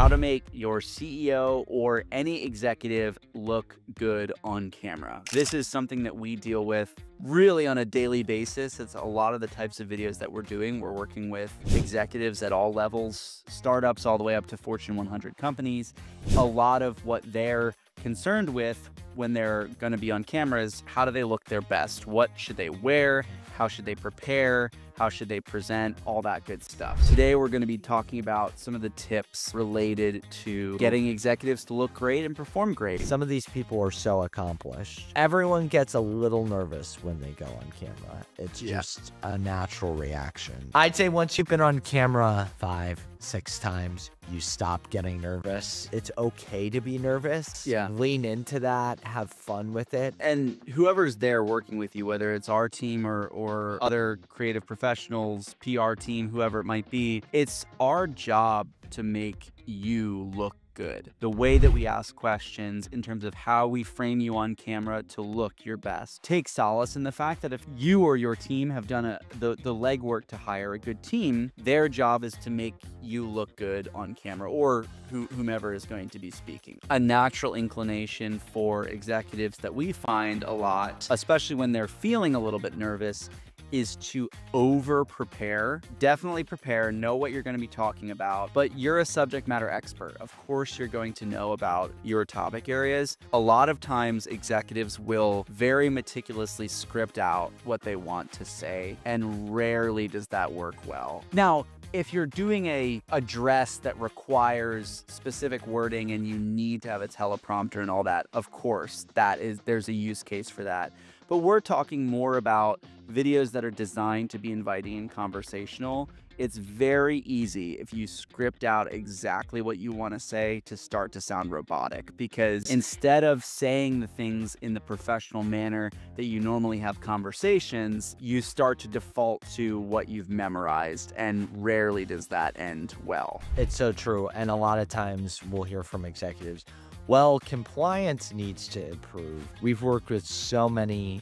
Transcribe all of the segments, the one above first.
how to make your CEO or any executive look good on camera. This is something that we deal with really on a daily basis. It's a lot of the types of videos that we're doing. We're working with executives at all levels, startups all the way up to Fortune 100 companies. A lot of what they're concerned with when they're going to be on camera is how do they look their best? What should they wear? How should they prepare? How should they present? All that good stuff. Today, we're going to be talking about some of the tips related to getting executives to look great and perform great. Some of these people are so accomplished. Everyone gets a little nervous when they go on camera. It's just a natural reaction. I'd say once you've been on camera 5, 6 times, you stop getting nervous. It's okay to be nervous. Yeah. Lean into that, have fun with it. And whoever's there working with you, whether it's our team or other creative professionals, PR team, whoever it might be, it's our job to make you look good. The way that we ask questions in terms of how we frame you on camera to look your best. Take solace in the fact that if you or your team have done the legwork to hire a good team, their job is to make you look good on camera, or whomever is going to be speaking. A natural inclination for executives that we find a lot, especially when they're feeling a little bit nervous, is to over prepare. Definitely prepare, know what you're going to be talking about, but you're a subject matter expert. Of course, you're going to know about your topic areas. A lot of times executives will very meticulously script out what they want to say, and rarely does that work well. Now, if you're doing a address that requires specific wording and you need to have a teleprompter and all that, of course, there's a use case for that. But we're talking more about videos that are designed to be inviting and conversational. It's very easy if you script out exactly what you want to say to start to sound robotic, because instead of saying the things in the professional manner that you normally have conversations, you start to default to what you've memorized, and rarely does that end well. It's so true. And a lot of times we'll hear from executives, well, compliance needs to improve. We've worked with so many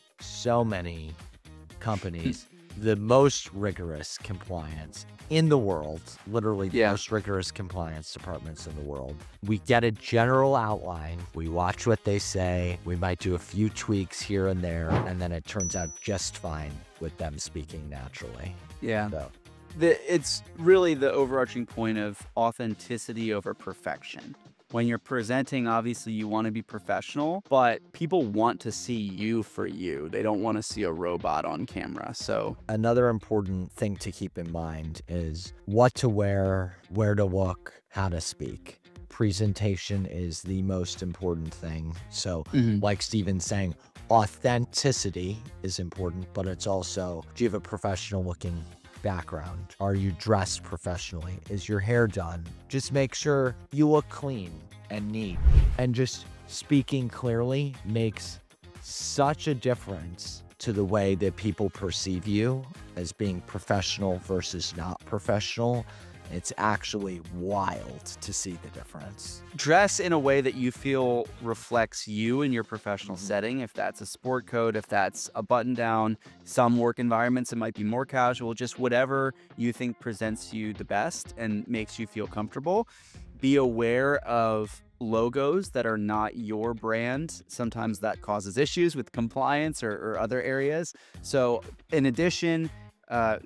companies, the most rigorous compliance in the world, literally the most rigorous compliance departments in the world. We get a general outline, we watch what they say, we might do a few tweaks here and there, and then it turns out just fine with them speaking naturally. Yeah. So. It's really the overarching point of authenticity over perfection. When you're presenting, obviously you want to be professional, but people want to see you for you. They don't want to see a robot on camera. So another important thing to keep in mind is what to wear, where to look, how to speak. Presentation is the most important thing. So like Steven's saying, authenticity is important, but it's also, do you have a professional looking background? Are you dressed professionally? Is your hair done? Just make sure you look clean and neat. And just speaking clearly makes such a difference to the way that people perceive you as being professional versus not professional. It's actually wild to see the difference. Dress in a way that you feel reflects you in your professional setting. If that's a sport coat, if that's a button down, some work environments, it might be more casual, just whatever you think presents you the best and makes you feel comfortable. Be aware of logos that are not your brand. Sometimes that causes issues with compliance or other areas. So in addition,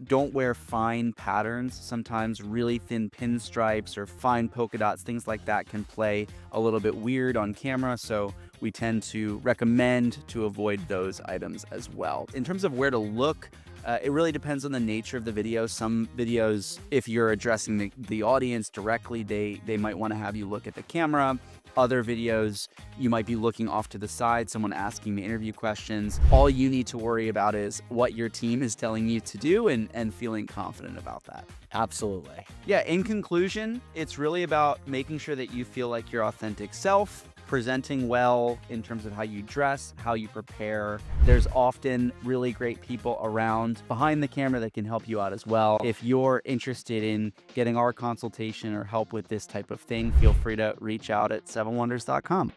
don't wear fine patterns. Sometimes really thin pinstripes or fine polka dots, things like that can play a little bit weird on camera. So we tend to recommend to avoid those items as well. In terms of where to look, it really depends on the nature of the video. Some videos, if you're addressing the audience directly, they might want to have you look at the camera. Other videos, you might be looking off to the side, someone asking the interview questions. All you need to worry about is what your team is telling you to do and feeling confident about that. Absolutely. Yeah, in conclusion, it's really about making sure that you feel like your authentic self, presenting well in terms of how you dress, how you prepare. There's often really great people around behind the camera that can help you out as well. If you're interested in getting our consultation or help with this type of thing, feel free to reach out at 7wonders.com.